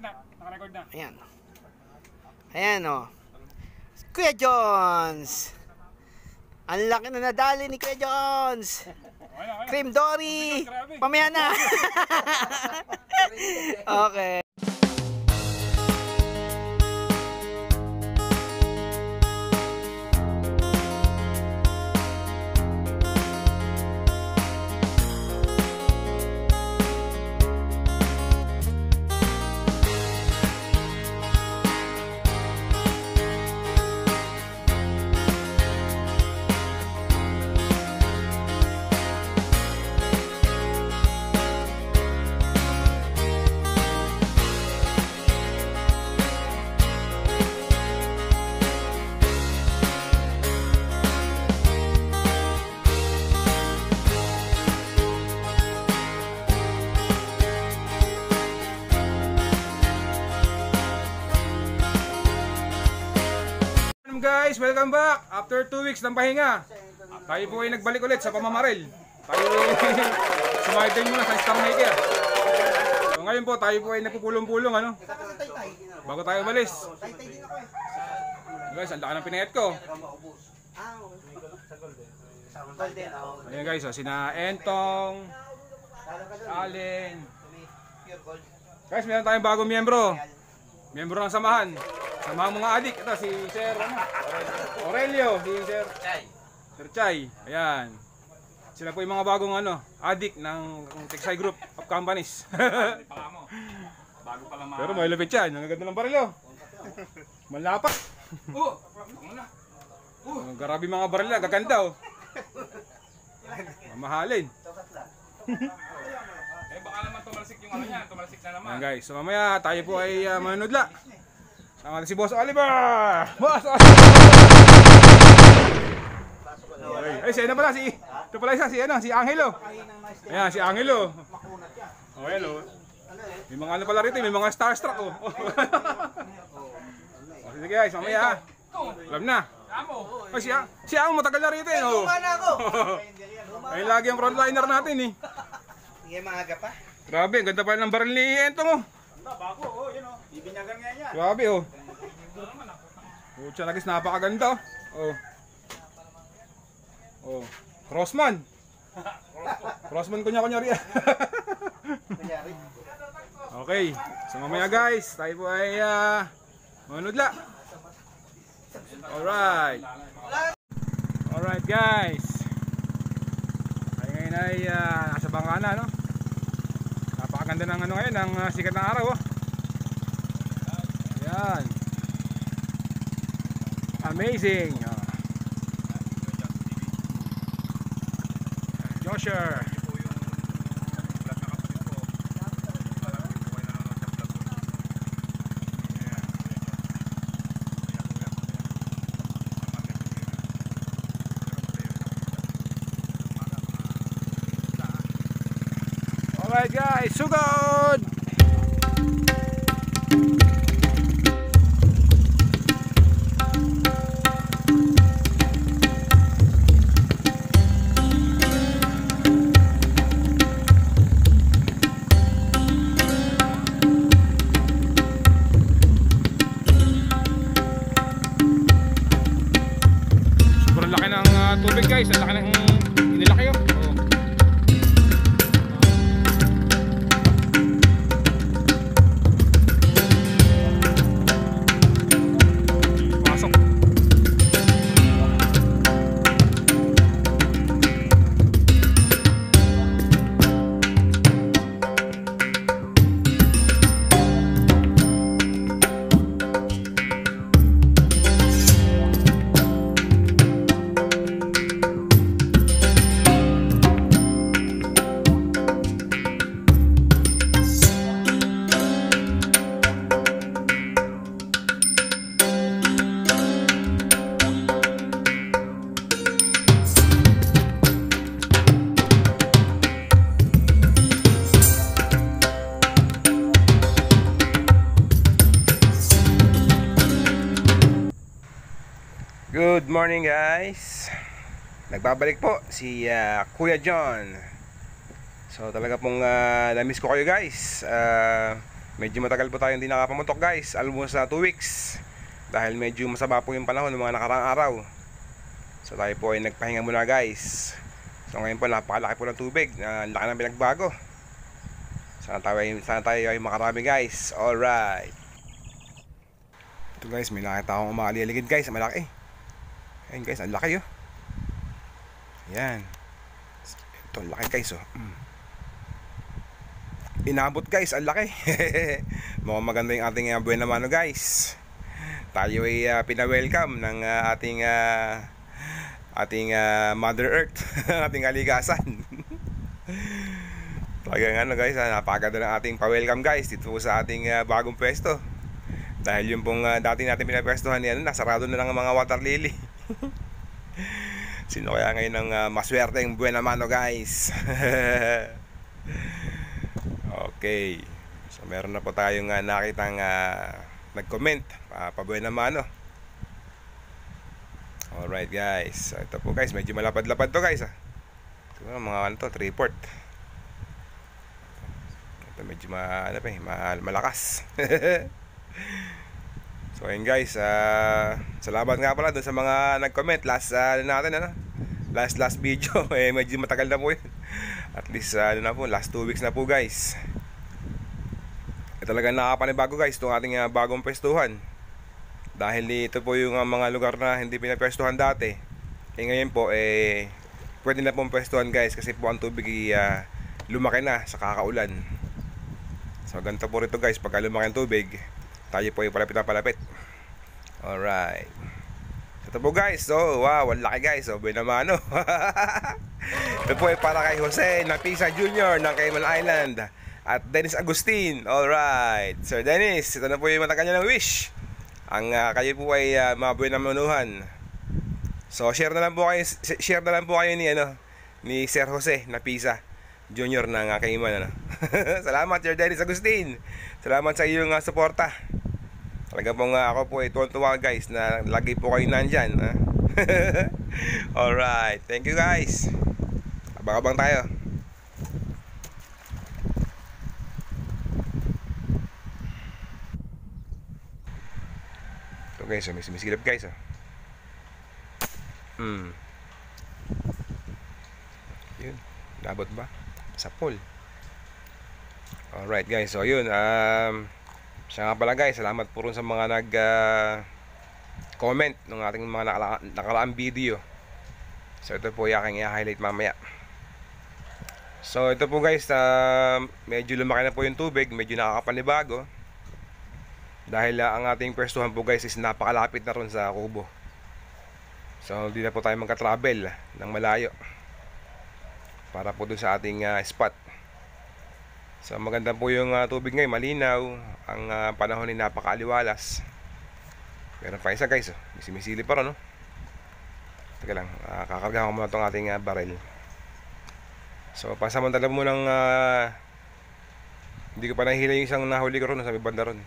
Naka-record na. Ayan. Ayan o. Kuya Jones. Ang laki na nadali ni Kuya Jones. Cream Dory. Pamaya na. Okay. Guys, welcome back! After 2 weeks ng pahinga, tayo po ay nagbalik ulit sa pamamaril. Tayo sumaydin muna sa Star Maker. So ngayon po, tayo po ay nagpupulong-pulong ano? Bago tayo balis. Guys, ang laki ng pinayat ko. Ayan guys, oh, sina Entong, Allen. Guys, meron tayong bagong miyembro. Miyembro ng samahan. Samahan mga adik. Ito si Sir Aurelio, si Sir Chay. Ayan. Sila po yung mga bagong adik ng Texay Group of Companies. Bago pa lang. Pero may lapit yan. Ang ganda ng barilo. Malapak. Grabe mga barila, gaganda oh. Mamahalin. Baka naman tumalsik yung niya, tumalsik na naman. Ayan guys, so mamaya tayo po ay manunudla. Sama si Boss Oliver! Boss Oliver! Ay, siya na pala si... Ito pala isa, si Angelo. Ayan, si Angelo. Oh, hello. May mga pala rito, may mga starstruck oh. Sige guys, mamaya. Alam na. Ay, si Ang matagal na rito eh. Oh. Ay, lagi ang frontliner natin eh. Hindi maaga pa. Grabe, ang ganda pa ng baril ni Entong oh. Bago, oh, yun oh. Ibinyagan nga yan. Grabe oh. Oh, siya nagis napakaganda oh. Oh, Crossman. Crossman kunya-kunyari. Okay, so mamaya guys, tayo po ay manunudla. Alright. Alright guys. Tayo ngayon ay nasa bangka na no. Napakaganda ng ngayon, ng sikat ng araw oh. Ayan. Amazing. Joshua. Alright guys, sugod! Sobrang laki ng tubig guys, ang laki ng inilaki oh. Good morning guys. Nagbabalik po si Kuya John. So talaga pong na-miss ko kayo guys. Medyo matagal po tayo hindi nakapamotok guys, almost 2 weeks. Dahil medyo masama po yung panahon ng mga nakaraang araw. So tayo po ay nagpahinga muna guys. So ngayon po napakalaki po ng tubig, laki ng pinagbago. Sana tayo ay makarami guys. Alright. Ito guys, may nakita akong umaliligid guys, malaki. Ayun guys, ang laki oh. Yan. Ito, ang laki guys oh. Inabot guys, ang laki. Mukhang maganda yung ating buena mano guys. Tayo ay pina-welcome ng ating Mother Earth. Ating aligasan. Talagang ano guys, napakaganda ng ating pa-welcome guys dito sa ating bagong pwesto. Dahil yung pong dati natin pinapwestuhan yan, nasarado na lang ang mga water lily. Sino kaya ngayon ang maswerteng buena mano guys? Okay. So meron na po tayong nakitang nag-comment pa-buena mano. Alright guys. So, ito po guys, medyo malapad-lapad to guys Siguro mga ano to, 3/4. Ito medyo malakas. So ayun guys, salamat nga pala dun sa mga nag-comment last last video. Medyo matagal na po yun. At least last 2 weeks na po guys. Talagang nakapanibago guys itong ating bagong pwestuhan. Dahil ito po yung mga lugar na hindi pinapwestuhan dati. Ngayon po pwede na pong pwestuhan guys, kasi po ang tubig lumaki na sa kakaulan. So ganito po rito guys, pagka lumaki ang tubig, tayo po ay palapit. Alright. Ito po guys, so wow, ang laki guys, buena mano. Ito po ay para kay Jose Napisa Jr. ng Cayman Island at Dennis Agustin. Alright, Sir Dennis, ito na po yung matagal niya ng wish. Ang kayo po ay mabuhay na manuhan. So share na lang po kayo ni Sir Jose Napisa Jr. ng Cayman Salamat Sir Dennis Agustin. Salamat sa iyong suporta. Talaga pong ako po ay tuwa guys na lagi po kayo nandyan Alright, thank you guys. Abang-abang tayo. Ito guys, may sumisilip guys Yun, labot ba? Sa pool. Alright guys, so yun siya nga pala guys, salamat po rin sa mga comment ng ating mga nakaraang video. So ito po yung aking i-highlight mamaya. So ito po guys, medyo lumaki na po yung tubig, medyo nakakapanibago. Dahil ang ating pwestuhan po guys is napakalapit na ron sa kubo. So hindi na po tayo magka-travel ng malayo para po dun sa ating spot. So maganda po yung tubig ngayon, malinaw. Ang panahon ay napakaaliwalas. Meron pa isa guys, misili pa ron Teka lang, kakargahan ko muna itong ating barrel. So pasamantala mo ng hindi ko pa nahihila yung isang nahuli ko ron sa may banda ron.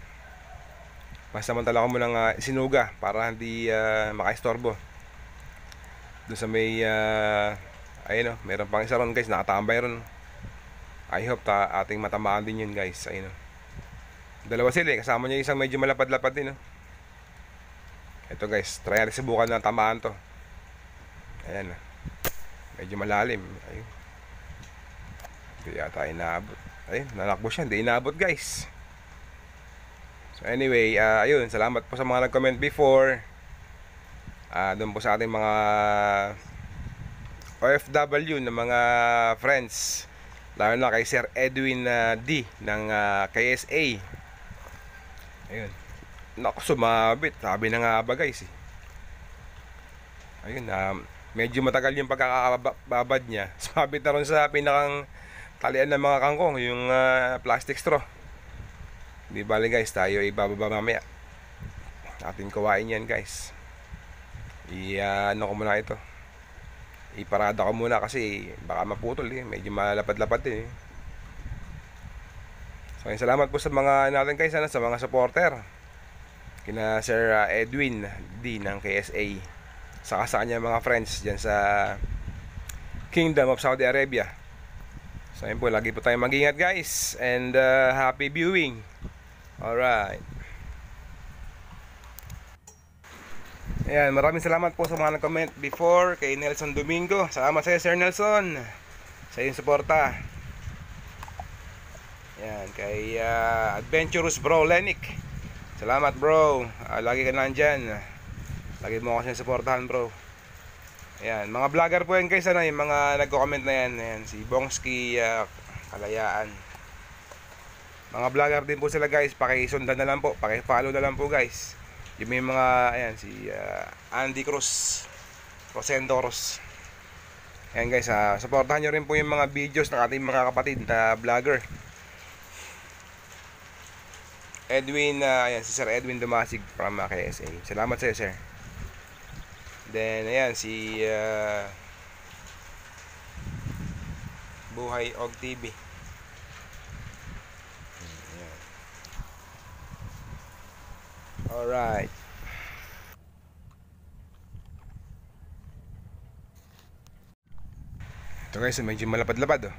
Pasamantala ko mo ng sinuga para hindi makaistorbo. Doon sa may ayun meron pang isa ron guys, nakatambay ron. I hope ating matamaan din yun guys. Ayun dalawa sila kasama niya isang medyo malapad-lapad din Ito guys, try natin subukan na tamaan to. Ayan medyo malalim. Ayun, hindi yata inaabot. Ayun, nalakbo siya, hindi inaabot guys. So anyway, ayun, salamat po sa mga nag-comment before. Doon po sa ating mga OFW na mga friends, lalo na kay Sir Edwin D ng KSA. Ayun, naku, sumabit, sabi na nga ba guys Ayun, medyo matagal yung pagkakababad niya. Sumabit na ron sa pinakang talian ng mga kangkong, yung plastic straw. Di bali guys, tayo ibababa mamaya. Ating kawain yan guys. Ano ko muna ito, iparada ko muna kasi baka maputol medyo malapad-lapad din So salamat po sa mga natin guys, sa mga supporter. Kina Sir Edwin D ng KSA, saka sa kanya mga friends dyan sa Kingdom of Saudi Arabia. So ayun po, lagi po tayong mag-ingat guys. And happy viewing. Alright. Ayan, maraming salamat po sa mga nag-comment before kay Nelson Domingo. Salamat sa iyo, Sir Nelson, sa iyong suporta. Ayan, kay Adventurous Bro Lenick. Salamat bro, lagi ka nandyan. Lagi mo kasi suportahan bro. Ayan, mga vlogger po yan guys, ano, yung mga nagko-comment na yan. Ayan, si Bongski Kalayaan. Mga vlogger din po sila guys, pakisundan na lang po, paki-follow na lang po guys. Yung may mga, ayan, si Andy Cruz, Rosendo Cruz. Ayan guys, supportahan nyo rin po yung mga videos ng ating mga kapatid na vlogger. Edwin, ayan, si Sir Edwin Dumasig from KSA. Salamat sa iyo, sir. Then, ayan, si Buhay Og TV. Ayan. Alright. Ito guys, medyo malapad-lapad oh.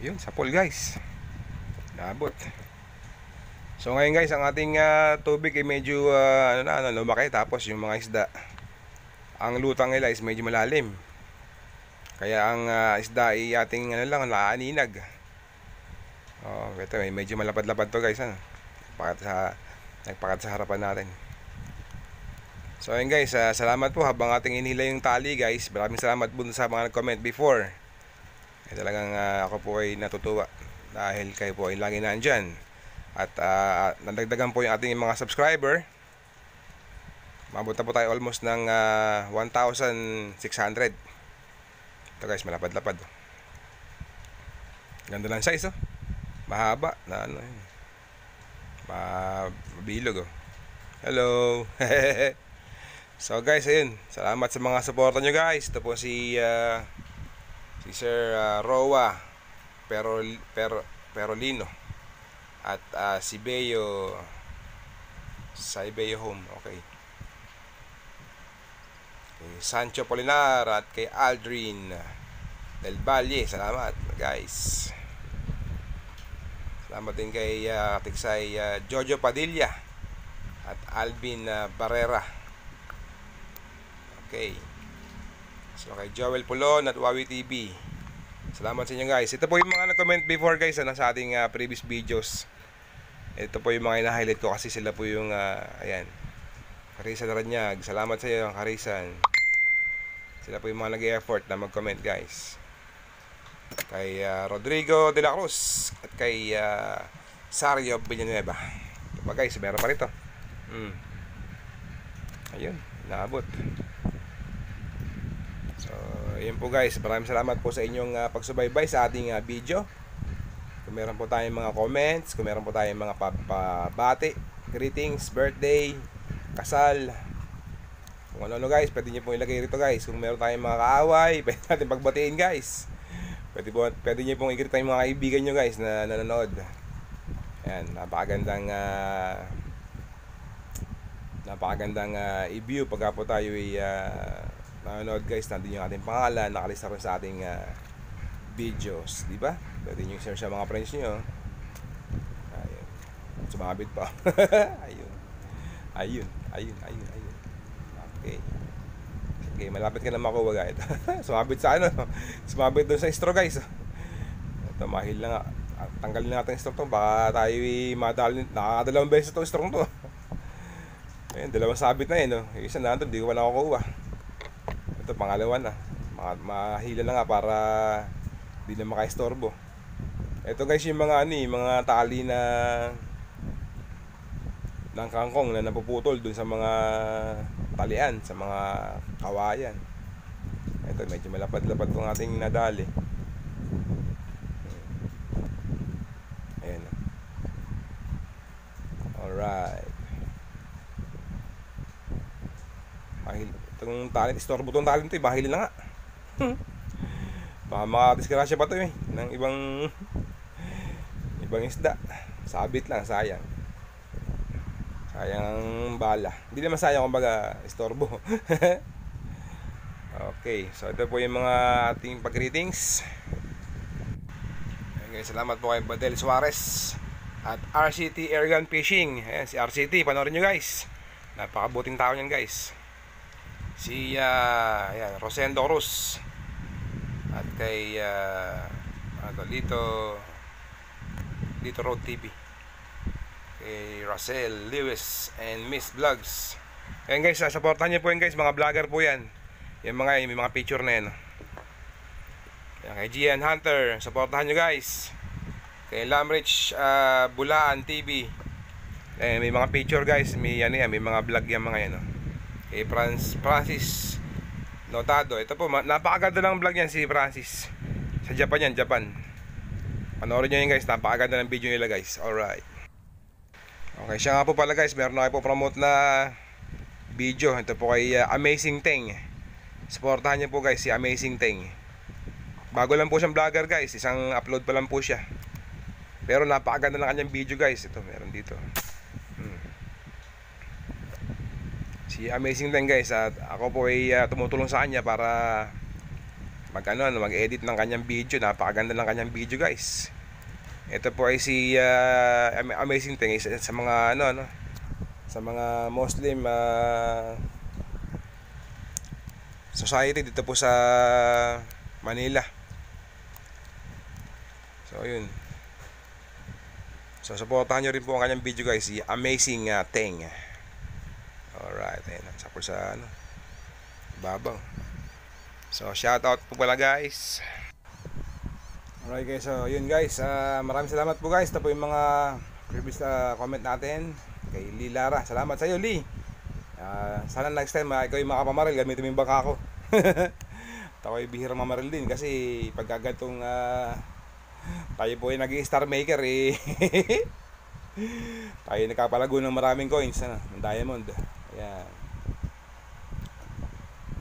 Yun, sapol guys. Naabot. So ngayon guys, ang ating tubig ay medyo lumaki. Tapos yung mga isda, ang lutang nila is medyo malalim. Kaya ang isda ay ating naaninag. Oh, ito medyo malapad-lapad to guys, ano. Nagpakat sa harapan natin. So ayun guys, salamat po habang ating inila yung tali guys. Maraming salamat po sa mga nag-comment before. Talagang ako po ay natutuwa dahil kayo po ay lagi nandyan. At nadagdagan po yung ating mga subscriber. Mabot na po tayo almost ng 1,600. Ito guys, malapad-lapad. Ganda lang size oh. Mahaba na ano yun. Mabilog oh. Hello. So guys, ayun. Salamat sa mga suporta nyo guys. Ito po si Sir Roa Perolino at si Beo sa Beo Home. Okay. Kay Sancho Polinar at kay Aldrin Del Valle. Salamat guys. Salamat din kay Tiksay Jojo Padilla at Alvin Barrera. Okay. So kay Joel Pulon at Wawi TV. Salamat sa inyo guys. Ito po yung mga nag-comment before guys sa ating previous videos. Ito po yung mga ina-highlight ko kasi sila po yung ayan. Karisan Ranyag. Salamat sa iyo Karisan. Sila po yung mga nag-e-effort na mag-comment guys. Kay Rodrigo de la Cruz at kay Sario Villanueva. Ito pa guys, meron pa rito. Ayun, naabot. So, ayun po guys, maraming salamat po sa inyong pagsubaybay sa ating video. Kung meron po tayong mga comments, kung meron po tayong mga pabati, greetings, birthday, kasal, kung ano guys, pwede nyo po ilagay rito guys. Kung meron tayong mga kaaway, pwede natin pagbatiin guys. Pwede nyo pong i-greet tayong mga kaibigan nyo guys na nanonood. Ayan, napakagandang i-view pagka po tayo nanonood guys. Nandun yung ating pangalan, nakalista rin sa ating videos, di ba? Pwede nyo share sa mga friends nyo. Ayun, sumabit pa. ayun. Okay. Okay, malapit ka na makuha guys. Sumabit sa ano? Sumabit doon sa straw guys. Ito, mahil na nga. Tanggalin natin yung straw to. Baka tayo madalin. Nakakadalawang beses itong straw to. Ayun, dalawang sabit na yun. Yung isa na ito, hindi ko pa nakukuha. Ito, pangalawa na. Mahila na nga para hindi na makaistorbo. Ito guys, yung mga mga tali na ng kangkong na napuputol dun sa mga talian, sa mga kawayan. Ito, medyo malapad-lapad itong ating nadali. Ayan. Alright. Itong tali, istorbo itong tali nito, bahili na nga. Baka makadiskrasya pa ito ng ibang isda. Sabit lang, sayang. Sayang ang bala. Hindi naman sayang kumbaga istorbo. Okay, so ito po yung mga ating pag-greetings. Salamat po kay Badel Suarez. At RCT Airgun Fishing. Ayan, si RCT, panoorin nyo guys. Napakabuting tao niyan guys. Si ayan, Rosendo Cruz. At kay dito Road TV. Kay Russell Lewis and Miss Vlogs. Ayan guys, supportahan nyo po yan guys. Mga vlogger po yan. Yung mga may mga picture na yan. Ayan, kay Gian Hunter, supportahan nyo guys. Kay Lamrich Bulaan TV. May mga picture guys, may mga vlog yan mga yan. Kay Francis Notado. Ito po, napakaganda ng vlog yan si Francis. Sa Japan yan, Japan. Panoorin nyo yan guys, napakaganda ng video nila guys. Alright. Okay, siya nga po pala guys, meron na kayo po promote na video. Ito po kay Amazing Teng. Supportahan nyo po guys si Amazing Teng. Bago lang po siyang vlogger guys, isang upload pa lang po siya. Pero napakaganda ng kanyang video guys. Ito, meron dito. Si Amazing Teng guys, at ako po ay tumutulong sa kanya para mag-edit ng kanyang video. Napakaganda ng kanyang video guys. Ito po ay si Amazing Teng sa mga sa mga Muslim society dito po sa Manila. So yun. So supportahan nyo rin po ang kanyang video guys, si Amazing Teng. Alright, ayun, sapol sa babaw. So shout out po pala guys. Alright guys, so yun guys, maraming salamat po guys. Ito po yung mga previous comment natin kay Lee Lara. Salamat sa iyo Lee. Sana next time ikaw yung makapamaril, gamitin mo yung bangka ko. Ako ay bihirang mamaril din kasi pagkagatong tayo po ay nag-star maker tayo nakapalago ng maraming coins ng diamond. Ayan.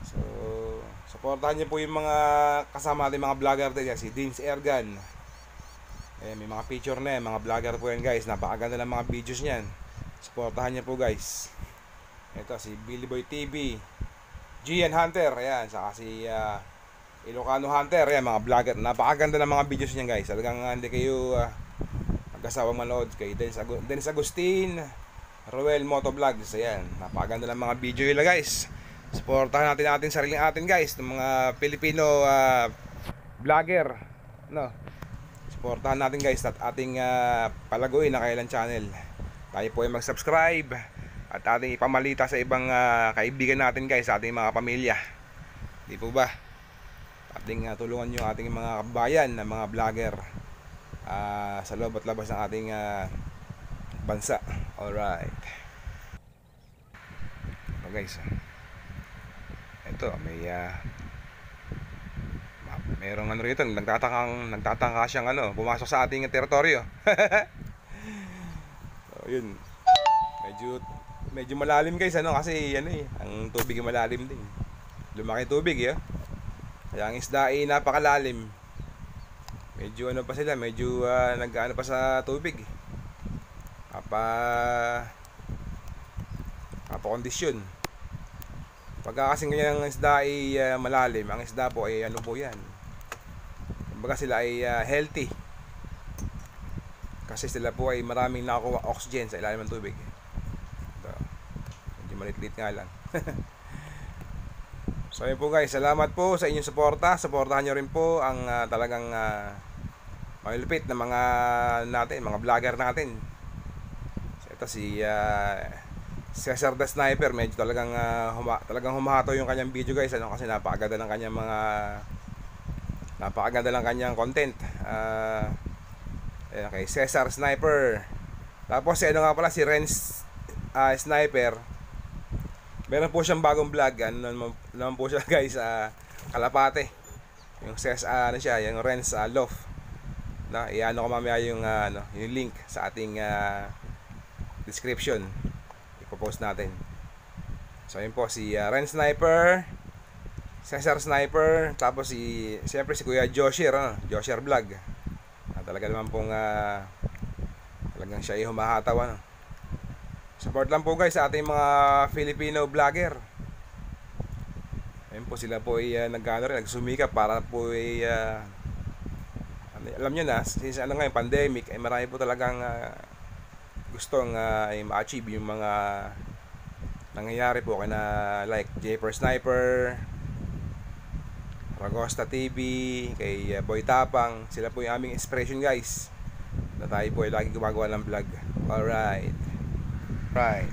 So supportahan niyo po yung mga kasama natin mga vlogger din, si Dins Airgun. Ayan, may mga picture na yan, mga vlogger po yan guys. Napakaganda ng mga videos niyan. Supportahan niyo po guys. Ito si Billy Boy TV, Gian Hunter, ayan, saka si Ilocano Hunter, ayan, mga vlogger. Napakaganda ng mga videos niyan guys. Talagang hindi kayo mag-asawang manood. Kay Dennis Agustin, Roel Motovlogs, ayan, napakaganda ng mga video nila guys. Supportahan natin sariling atin guys, ng mga Pilipino vlogger, no. Supportahan natin guys at ating palaguin ang kailan channel. Tayo po ay mag-subscribe at ating ipamalita sa ibang kaibigan natin guys, sa ating mga pamilya. Di po ba? Ating tulungan yung ating mga kabayan na mga vlogger sa loob at labas ng ating bansa. Alright. So guys, ito mayroong rito, nagtataka siyang pumasok sa ating teritoryo. So yun, medyo malalim guys kasi ang tubig ay malalim din. Lumaki tubig kaya ang isda ay napakalalim. Medyo pa sila, medyo nag-ano pa sa tubig. Kondisyon. Pagka kasing ganyan ang isda ay malalim, ang isda po ay po yan. Kumbaga sila ay healthy. Kasi sila po ay maraming nakukuha oxygen sa ilalim ng tubig. Ito, medyo maliit-liit nga lang. So yun po guys, salamat po sa inyong suporta. Suportahan nyo rin po ang talagang malupit na mga vlogger natin. So ito si Cesar the Sniper, medyo talagang humahato yung kanyang video guys, kasi napakaganda ng kanyang content. Ayan, kay Cesar Sniper. Tapos nga pala si Renz Sniper. Meron po siyang bagong vlog, naman po siya guys, Kalapate. Yung yung Renz Love. Iano ko mamaya yung link sa ating description. Ipo-post natin. So yun po si Ren Sniper, Cesar Sniper, tapos siyempre si Kuya Josher, Josher Vlog. Talaga naman pong talagang siya ay humahataw. Support lang po guys sa ating mga Filipino vlogger. Ayun po, sila po ay nagsumikap para po ay alam nyo na, since ngayon pandemic ay marami po talagang gustong ma-achieve yung mga nangyayari po kina like Japer Sniper, Ragosta TV, kay Boy Tapang. Sila po yung aming inspiration guys, na tayo po ay lagi gumagawa ng vlog. Alright. Right.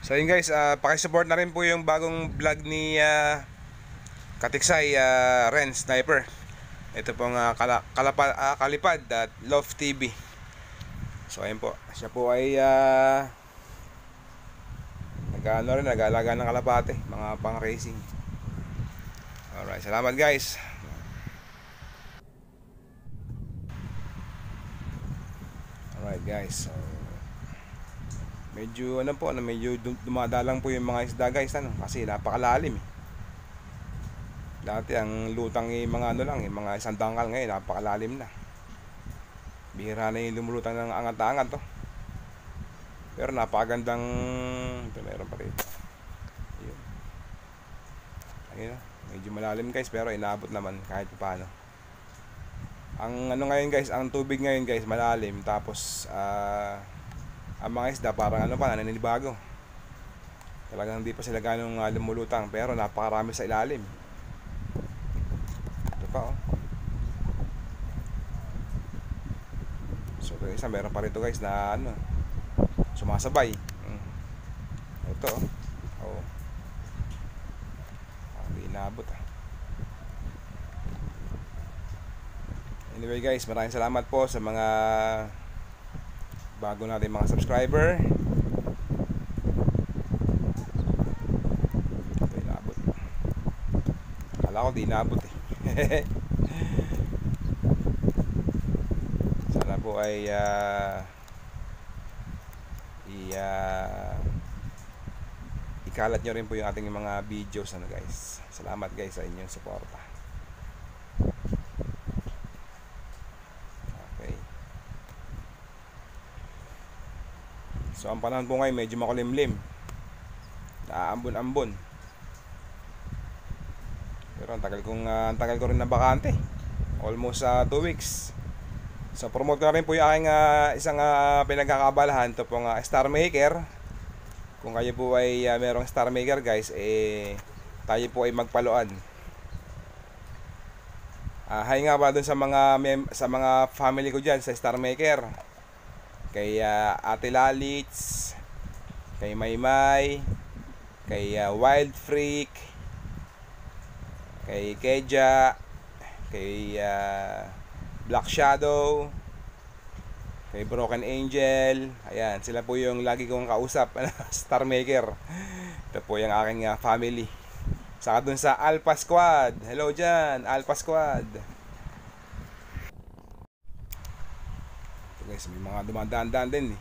So yun guys, pakisupport na rin po yung bagong vlog ni Katiksay Ren Sniper. Ito pong Kalipad at Love TV. So ayun po, siya po ay nag-aalaga ng kalapate, mga pang racing. Alright, salamat guys. Alright guys, so medyo medyo dumadalang po yung mga isda guys, kasi napakalalim eh. Dati ang lutang yung mga yung mga isang dangkal, ngayon napakalalim na. Bihira na yung lumulutang ng angat-angat to. Pero napakagandang, ito meron pa rito. Ayun, medyo malalim guys, pero inaabot naman kahit paano. Ang ngayon guys, ang tubig ngayon guys malalim, tapos ang mga isda parang naninibago. Talagang hindi pa sila ganong lumulutang, pero napakarami sa ilalim. Ito pa oh. So ito isa, meron pa rito guys na sumasabay. Ito oh. Hindi inabot Anyway guys, maraming salamat po sa mga bago natin mga subscriber. Ito inabot. Akala ko di inabot eh. Sana po ay ikalat nyo rin po yung ating mga videos guys. Salamat guys sa inyong suporta. Okay. So ang panahon po ngayon medyo makulimlim. Naambon-ambon. Pero ang tagal ko rin na bakante. Almost 2 weeks. So promote ko na rin po yung aking isang pinagkakabalahan. Ito pong Star Maker. Kung kayo po ay merong Star Maker guys, tayo po ay magpaluan. Hi nga ba dun sa mga family ko dyan sa Star Maker. Kay Ate Lalitz, kay Maymay, kay Wild Freak, kay Keja, kay Black Shadow, kay Broken Angel. Ayan, sila po yung lagi kong kausap. Star Maker. Ito po yung aking family. Saka dun sa Alpha Squad. Hello dyan, Alpha Squad. Ito guys, may mga dumadaan-daan din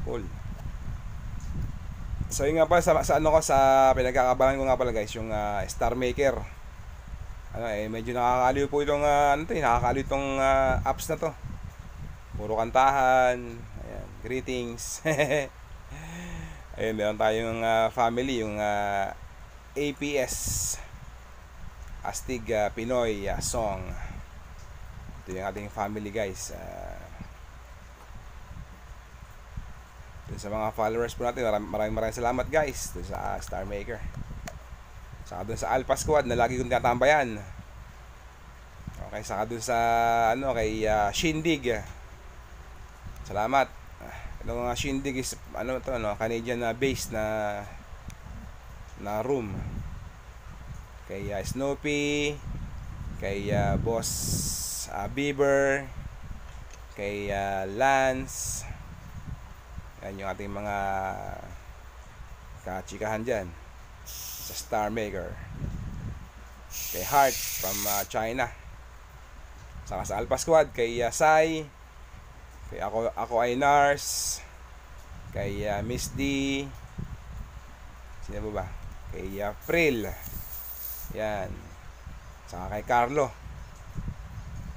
Cool. So yun nga pala sa pinagkakabalan ko nga pala guys, yung Star Maker. Medyo nakakaliw po itong nakakaliw itong apps na to. Puro kantahan. Ayan, greetings. Ayun, meron tayong family, yung APS, Astig Pinoy Song. Ito yung ating family guys. Sa mga followers po natin, maraming salamat guys dun sa Star Maker. Saka dun sa Alpha Squad na lagi kong tatambayan. Okay, saka dun sa kay Shindig. Salamat. Itong Shindig is Canadian based na room. Kay Snoopy, kay Boss Bieber, kay Lance. Yan yung ating mga kachikahan dyan sa Star Maker. Kay Heart from China. Saka sa Alpha Squad kay Sai, kay ako ay Nars, kay Miss D, sino ba? Kay April. Yan. Saka kay Carlo.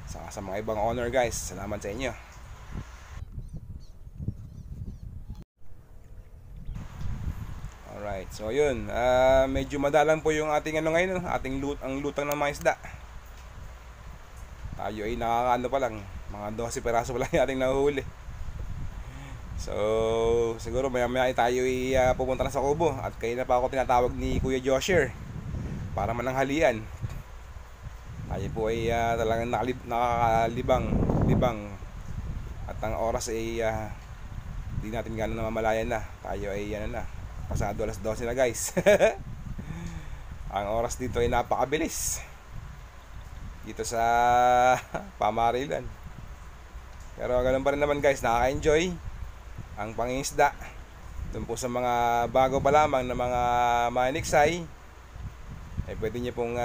Saka sa mga ibang honor guys, salamat sa inyo. Alright, so yun, medyo madalang po yung ating ngayon, ang lutang ng mga isda. Tayo ay nakakaano pa lang, mga 12 peraso pa lang yung ating nahuhuli. So siguro maya tayo ay pupunta na sa kubo. At kayo na pa ako tinatawag ni Kuya Josher para mananghalian. Tayo po ay talagang nakakalibang. At ang oras ay di natin gano'n namamalayan na. Tayo ay pasado alas 12 na guys. Ang oras dito ay napakabilis dito sa Pamarilan. Pero ganoon pa rin naman guys, nakaka-enjoy ang pangingisda. Doon po sa mga bago pa lamang na mga maniksay, ay pwede nyo pong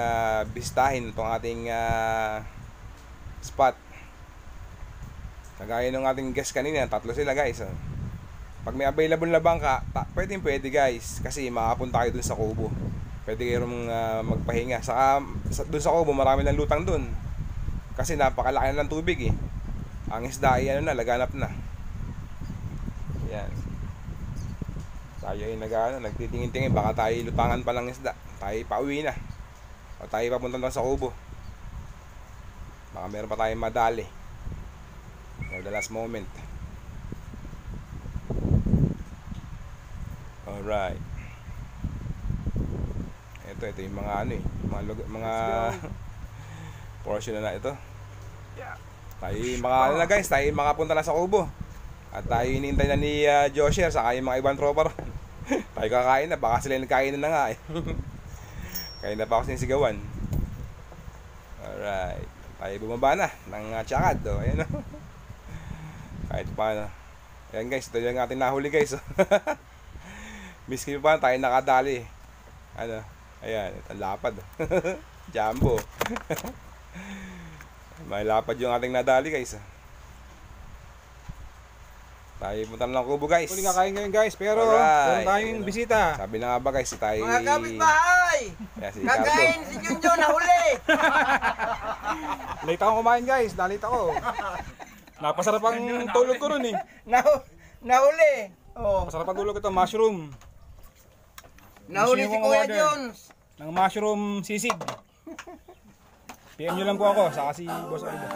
bisitahin itong ating spot. Kagaya ng ating guest kanina, 3 sila guys. Pag may available na bangka, pwede guys, kasi makapunta kayo dun sa kubo. Pwede kayo magpahinga. Saka dun sa kubo, marami ng lutang dun. Kasi napakalaki na ng tubig eh. Ang isda ay laganap na. Yan. Tayo ay nagtitingin-tingin, baka tayo lutangan pa lang isda. Tayo pauwi na. O tayo papunta na sa kubo. Baka meron pa tayong madali. For the last moment. Alright. Ito yung mga mga portion na ito. Tayo guys, tayo makapunta na sa kubo. At tayo hinihintay na ni Josher saka yung mga ibang tropa ron. Tayo kakain na, baka sila nagkain na nga eh. Kain na pa ako sinisigawan. Alright. Tayo bumaba na ng tsakad. Ayan o. Kahit paano. Ayan guys, ito yung ating nahuli guys. Miskin pa tayo nakadali. Ayan, itong lapad. Jumbo. May lapad yung ating nadali guys. Tayo punta na ng kubo guys. Huling kakain ngayon guys, pero meron tayong bisita. Sabi na nga ba guys, tayo Mga kapitbahay! Kakain si Junjun na huli! Late ako kumain guys, dalit ako. Napasarap ang tulog ko ron eh. Nahuli! Oh. Masarap ang tulog ito, mushroom. Nahuli si Kuya Jones! Ng mushroom sisig. PM nyo lang po ako, saka si Boss Arbo.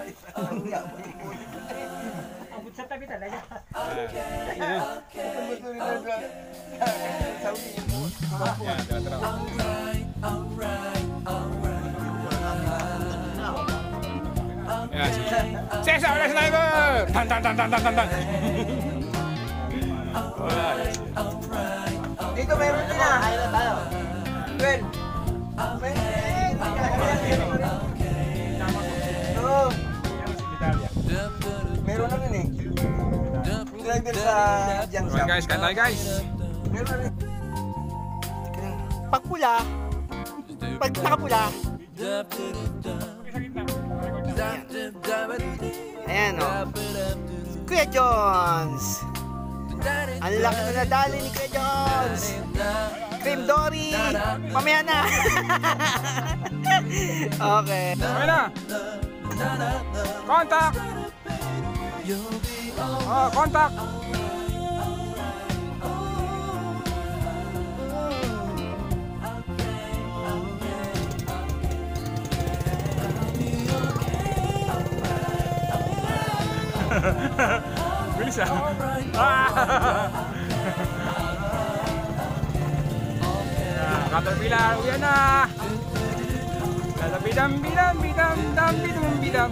Abot sa tabi talaga. Cesar, let's sniper! Tan tan tan tan tan tan tan. Dito meron din na! Well, meron na rin eh. Yung driver sa junk shop. Guys, kain tayo guys. Meron na rin. Pag pula, pag nakapula. Ayan o. Kuya Jones. Ang laki na nadali ni Kuya Jones. Cream Dory. Mamaya na. Okay. Okay na. Contact. Contact. Bilis Caterpillar, uwi na! Bidam bidam bidam bidam bidam bidam.